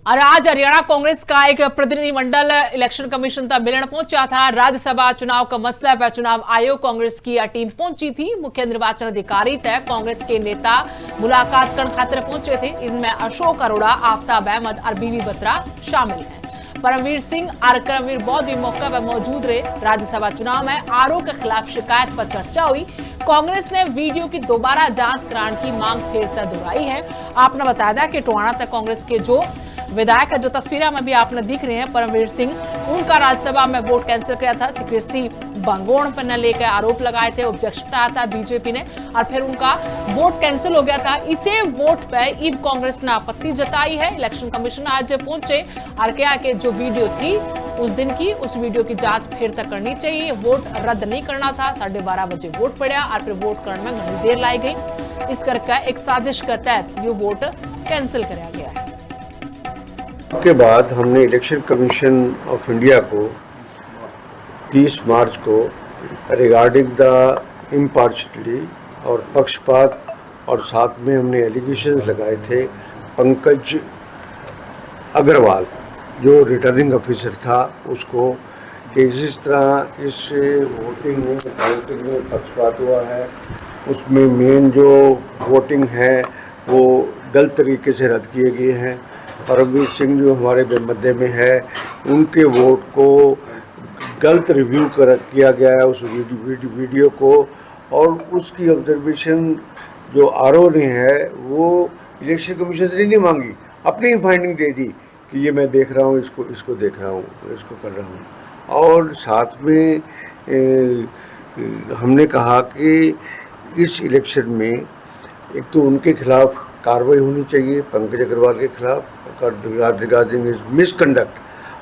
और आज हरियाणा कांग्रेस का एक प्रतिनिधिमंडल इलेक्शन कमीशन तक मिलने पहुंचा था। राज्यसभा चुनाव का मसला पर चुनाव आयोग कांग्रेस की टीम पहुंची थी। मुख्य निर्वाचन अधिकारी तक कांग्रेस के नेता मुलाकात करने खातिर पहुंचे थे। इनमें अशोक अरोड़ा, आफ्ताब अहमद और बीबी बत्रा शामिल हैं। परमवीर सिंह और करमवीर बौद्ध भी मौके पर मौजूद रहे। राज्यसभा चुनाव में आरओ के खिलाफ शिकायत पर चर्चा हुई। कांग्रेस ने वीडियो की दोबारा जांच कराने की मांग फिर से दोहराई है। आपने बताया था कि टोहाना तक कांग्रेस के जो विधायक है, जो तस्वीरें में भी आपने दिख रहे हैं, परमवीर सिंह, उनका राज्यसभा में वोट कैंसिल किया था। सीक्रेसी भंगोड़ पर न लेकर आरोप लगाए थे, ऑब्जेक्शन आया था बीजेपी ने और फिर उनका वोट कैंसिल हो गया था। इसे वोट पे अब कांग्रेस ने आपत्ति जताई है। इलेक्शन कमीशन आज पहुंचे और क्या कि जो वीडियो थी उस दिन की, उस वीडियो की जांच फिर तक करनी चाहिए। वोट रद्द नहीं करना था। 12:30 बजे वोट पड़ा और फिर वोट करने में घनी देर लाई गई। इस करके एक साजिश के तहत ये वोट कैंसिल कराया गया है। के बाद हमने इलेक्शन कमीशन ऑफ इंडिया को 30 मार्च को रिगार्डिंग द इम्पार्शलिटी और पक्षपात और साथ में हमने एलिगेशंस लगाए थे पंकज अग्रवाल जो रिटर्निंग ऑफिसर था उसको, कि जिस तरह इस वोटिंग में काउंटिंग में पक्षपात हुआ है, उसमें मेन जो वोटिंग है वो गलत तरीके से रद्द किए गए हैं। परमवीर सिंह जो हमारे मध्य में है, उनके वोट को गलत रिव्यू किया गया है उस वीडियो को, और उसकी ऑब्जर्वेशन जो आरओ ने है वो इलेक्शन कमीशन से नहीं मांगी, अपनी ही फाइंडिंग दे दी कि ये मैं देख रहा हूँ, इसको देख रहा हूँ, इसको कर रहा हूँ। और साथ में हमने कहा कि इस इलेक्शन में एक तो उनके खिलाफ कार्रवाई होनी चाहिए, पंकज अग्रवाल के खिलाफ रिगार्डिंग इज मिसकंडक्ट,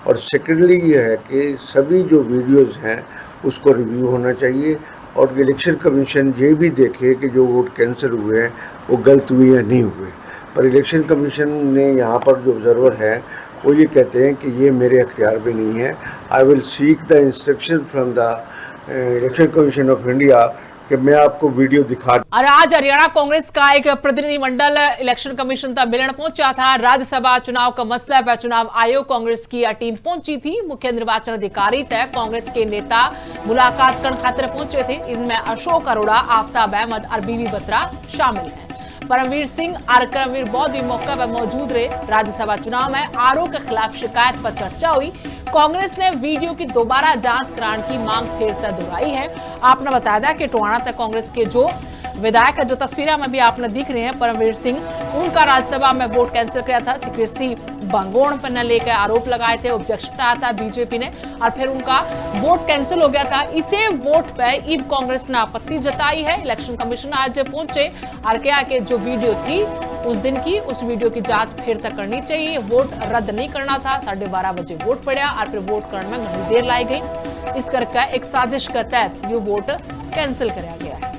और सेकेंडली ये है कि सभी जो वीडियोस हैं उसको रिव्यू होना चाहिए और इलेक्शन कमीशन ये भी देखे कि जो वोट कैंसिल हुए हैं वो गलत हुए या नहीं हुए। पर इलेक्शन कमीशन ने यहाँ पर जो ऑब्जर्वर है वो ये कहते हैं कि ये मेरे अख्तियार में नहीं है। I will seek the instruction from the election commission of India कि मैं आपको वीडियो दिखा। और आज हरियाणा कांग्रेस का एक प्रतिनिधिमंडल इलेक्शन कमीशन तक मिलने पहुंचा था। राज्यसभा चुनाव का मसला पर चुनाव आयोग कांग्रेस की टीम पहुंची थी। मुख्य निर्वाचन अधिकारी तक कांग्रेस के नेता मुलाकात करने खातिर पहुंचे थे। इनमें अशोक अरोड़ा, आफ्ताब अहमद और बीबी बत्रा शामिल हैं। परमवीर सिंह और करमवीर बौद्ध भी मौके पर मौजूद रहे। राज्यसभा चुनाव में आरओ के खिलाफ शिकायत पर चर्चा हुई। कांग्रेस ने वीडियो की दोबारा जांच कराने की मांग फिर से दोहराई है। आपने बताया था कि टोहाना तक कांग्रेस के जो विधायक है, जो तस्वीरें में भी आपने दिख रहे हैं, परमवीर सिंह, उनका राज्यसभा में वोट कैंसिल किया था। सीक्रेसी भंगोड़ पर न लेकर आरोप लगाए थे, ऑब्जेक्शन आया था बीजेपी ने और फिर उनका वोट कैंसिल हो गया था। इसे वोट पे अब कांग्रेस ने आपत्ति जताई है। इलेक्शन कमीशन आज पहुंचे और क्या कि जो वीडियो थी उस दिन की, उस वीडियो की जांच फिर तक करनी चाहिए। वोट रद्द नहीं करना था। 12:30 बजे वोट पड़ा और फिर वोट करने में घनी देर लाई गई। इस करके एक साजिश के तहत ये वोट कैंसिल कराया गया है।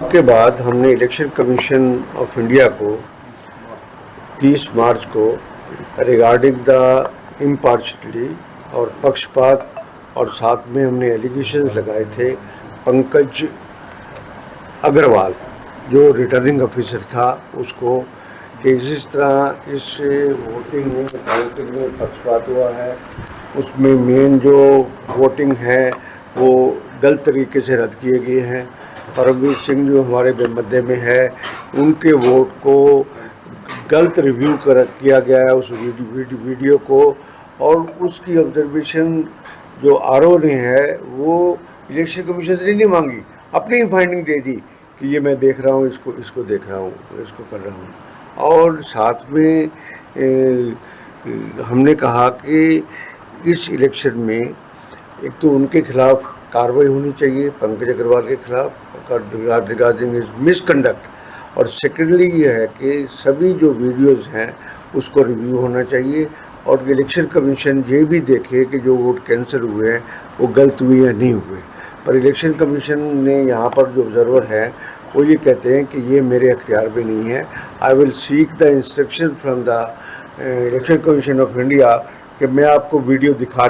के बाद हमने इलेक्शन कमीशन ऑफ इंडिया को 30 मार्च को रिगार्डिंग द इम्पार्शलिटी और पक्षपात और साथ में हमने एलिगेशंस लगाए थे पंकज अग्रवाल जो रिटर्निंग ऑफिसर था उसको, कि जिस तरह इस वोटिंग में काउंटिंग में पक्षपात हुआ है, उसमें मेन जो वोटिंग है वो गलत तरीके से रद्द किए गए हैं। परमवीर सिंह जो हमारे मध्य में है, उनके वोट को गलत रिव्यू किया गया है उस वीडियो को, और उसकी ऑब्जर्वेशन जो आरओ ने है वो इलेक्शन कमीशन से नहीं मांगी, अपनी ही फाइंडिंग दे दी कि ये मैं देख रहा हूँ, इसको देख रहा हूँ, इसको कर रहा हूँ। और साथ में हमने कहा कि इस इलेक्शन में एक तो उनके खिलाफ कार्रवाई होनी चाहिए, पंकज अग्रवाल के खिलाफ रिगार्डिंग इज मिसकंडक्ट, और सेकेंडली ये है कि सभी जो वीडियोस हैं उसको रिव्यू होना चाहिए और इलेक्शन कमीशन ये भी देखे कि जो वोट कैंसिल हुए हैं वो गलत हुए या नहीं हुए। पर इलेक्शन कमीशन ने यहाँ पर जो ऑब्जर्वर है वो ये कहते हैं कि ये मेरे अख्तियार में नहीं है। I will seek the instruction from the election commission of India कि मैं आपको वीडियो दिखा